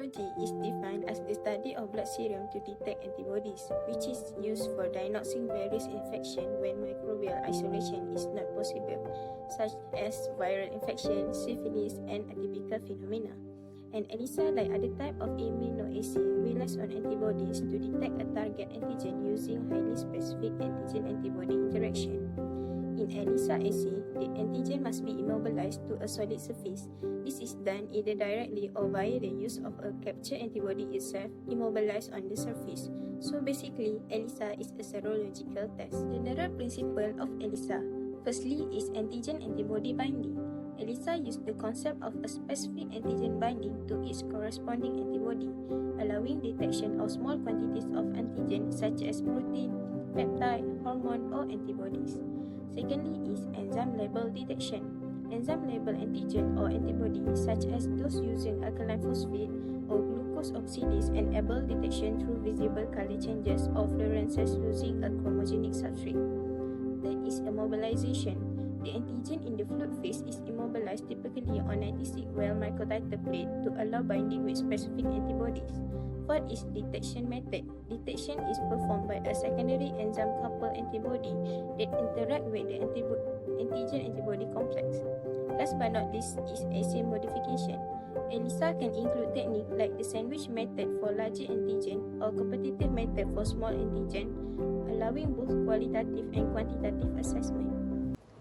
Serology is defined as the study of blood serum to detect antibodies, which is used for diagnosing various infections when microbial isolation is not possible, such as viral infection, syphilis, and atypical phenomena. And Elisa, like other type of immunoassay, relies on antibodies to detect a target antigen using highly specific antigen-antibody interaction. In Elisa assay, the antigen must be immobilized to a solid surface. This is done either directly or via the use of a captured antibody itself immobilized on the surface. So basically, Elisa is a serological test. General principle of Elisa. Firstly is antigen-antibody binding. Elisa used the concept of a specific antigen binding to its corresponding antibody, allowing detection of small quantities of antigen such as protein, peptide, hormone, or antibodies. Secondly is enzyme label detection. Enzyme label antigen or antibody such as those using alkaline phosphate or glucose oxidase enable detection through visible color changes or fluorescence using a chromogenic substrate. Third is immobilization. The antigen in the fluid phase is immobilized typically on 96 well microtiter plate to allow binding with specific antibodies. Fourth is detection method. Detection is performed by a secondary enzyme-coupled antibody that interact with the antigen-antibody complex. Last but not least is assay modification. ELISA can include techniques like the sandwich method for larger antigen or competitive method for small antigen, allowing both qualitative and quantitative assessment.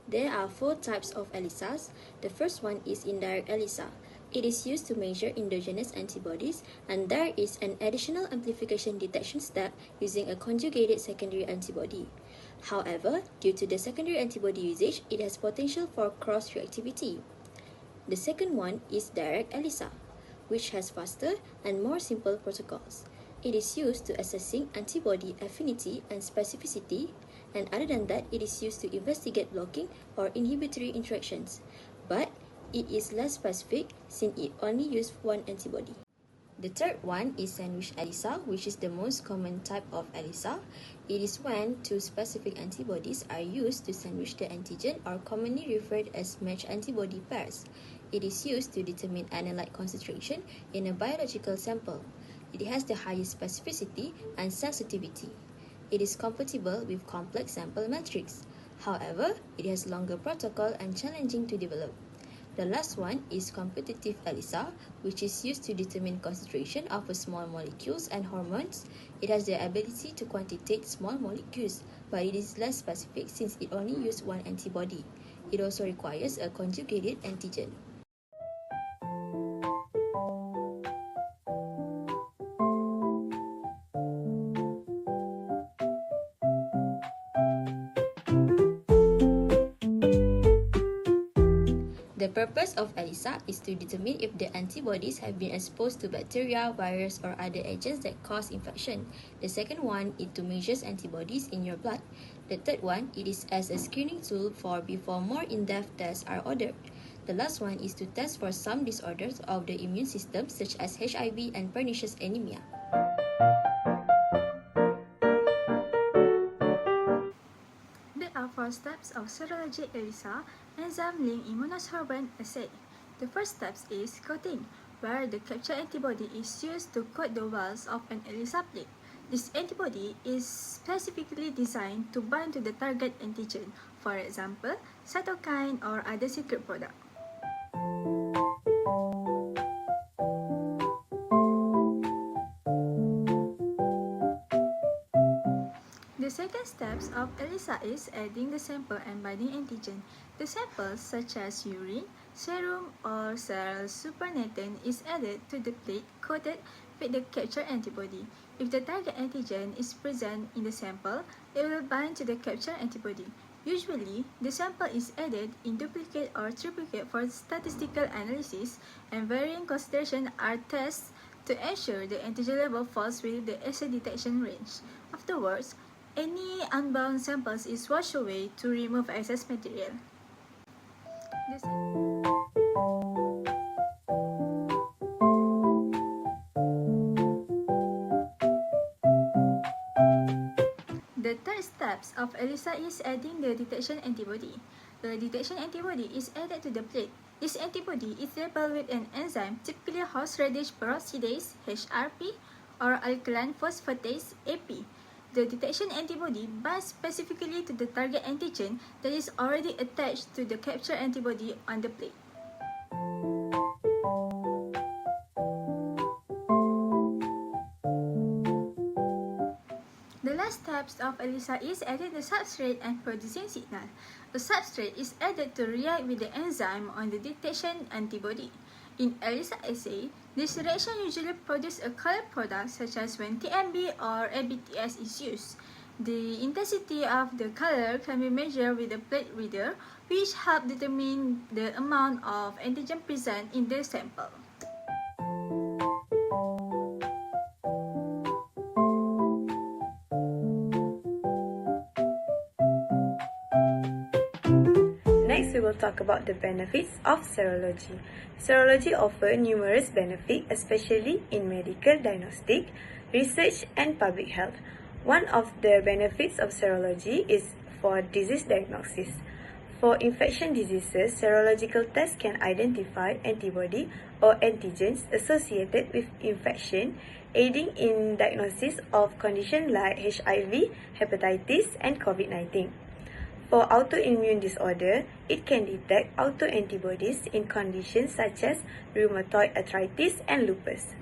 There are 4 types of ELISAs. The first one is indirect ELISA. It is used to measure endogenous antibodies, and there is an additional amplification detection step using a conjugated secondary antibody. However, due to the secondary antibody usage, it has potential for cross-reactivity. The second one is direct ELISA, which has faster and more simple protocols. It is used to assessing antibody affinity and specificity, and other than that, it is used to investigate blocking or inhibitory interactions. But it is less specific since it only uses one antibody. The third one is sandwich ELISA, which is the most common type of ELISA. It is when 2 specific antibodies are used to sandwich the antigen, or commonly referred as matched antibody pairs. It is used to determine analyte concentration in a biological sample. It has the highest specificity and sensitivity. It is compatible with complex sample metrics. However, it has longer protocol and challenging to develop. The last one is competitive ELISA, which is used to determine concentration of small molecules and hormones. It has the ability to quantitate small molecules, but it is less specific since it only uses one antibody. It also requires a conjugated antigen. The purpose of ELISA is to determine if the antibodies have been exposed to bacteria, virus, or other agents that cause infection. The second one is to measure antibodies in your blood. The third one, it is as a screening tool for before more in-depth tests are ordered. The last one is to test for some disorders of the immune system such as HIV and pernicious anemia. There are 4 steps of serology ELISA enzyme-linked immunosorbent assay. The first step is coating, where the captured antibody is used to coat the walls of an ELISA plate. This antibody is specifically designed to bind to the target antigen, for example, cytokine or other secret product. The second step of ELISA is adding the sample and binding antigen. The samples such as urine, serum, or cell supernatant is added to the plate coated with the captured antibody. If the target antigen is present in the sample, it will bind to the captured antibody. Usually, the sample is added in duplicate or triplicate for statistical analysis, and varying concentrations are tested to ensure the antigen level falls within the assay detection range. Afterwards, any unbound samples is washed away to remove excess material. The third step of ELISA is adding the detection antibody. The detection antibody is added to the plate. This antibody is labeled with an enzyme, typically horseradish peroxidase (HRP) or alkaline phosphatase (AP). The detection antibody binds specifically to the target antigen that is already attached to the capture antibody on the plate. The last step of ELISA is adding the substrate and producing signal. A substrate is added to react with the enzyme on the detection antibody. In ELISA assay, this reaction usually produces a color product such as when TMB or ABTS is used. The intensity of the color can be measured with a plate reader, which helps determine the amount of antigen present in the sample. Next, we will talk about the benefits of serology. Serology offers numerous benefits, especially in medical diagnostic, research, and public health. One of the benefits of serology is for disease diagnosis. For infection diseases, serological tests can identify antibody or antigens associated with infection, aiding in diagnosis of conditions like HIV, hepatitis, and COVID-19. For autoimmune disorder, it can detect autoantibodies in conditions such as rheumatoid arthritis and lupus.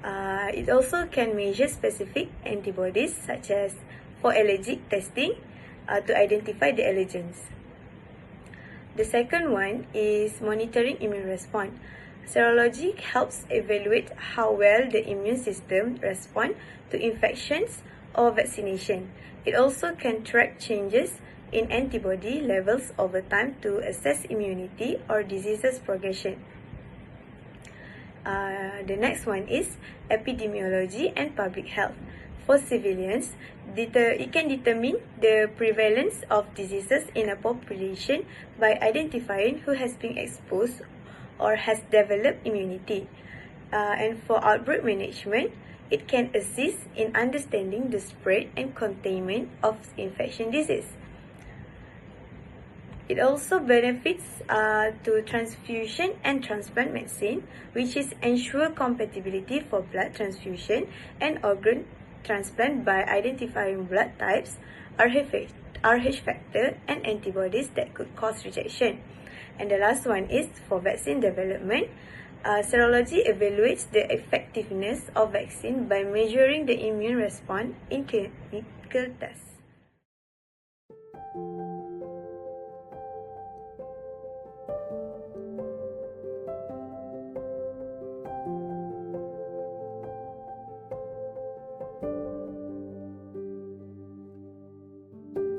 It also can measure specific antibodies such as for allergic testing to identify the allergens. The second one is monitoring immune response. Serology helps evaluate how well the immune system responds to infections or vaccination. It also can track changes in antibody levels over time to assess immunity or disease's progression. The next one is epidemiology and public health. For civilians, it can determine the prevalence of diseases in a population by identifying who has been exposed or has developed immunity. And for outbreak management, it can assist in understanding the spread and containment of infection disease. It also benefits to transfusion and transplant medicine, which is ensure compatibility for blood transfusion and organ transplant by identifying blood types, RH factor, and antibodies that could cause rejection. And the last one is for vaccine development. Serology evaluates the effectiveness of vaccine by measuring the immune response in clinical tests.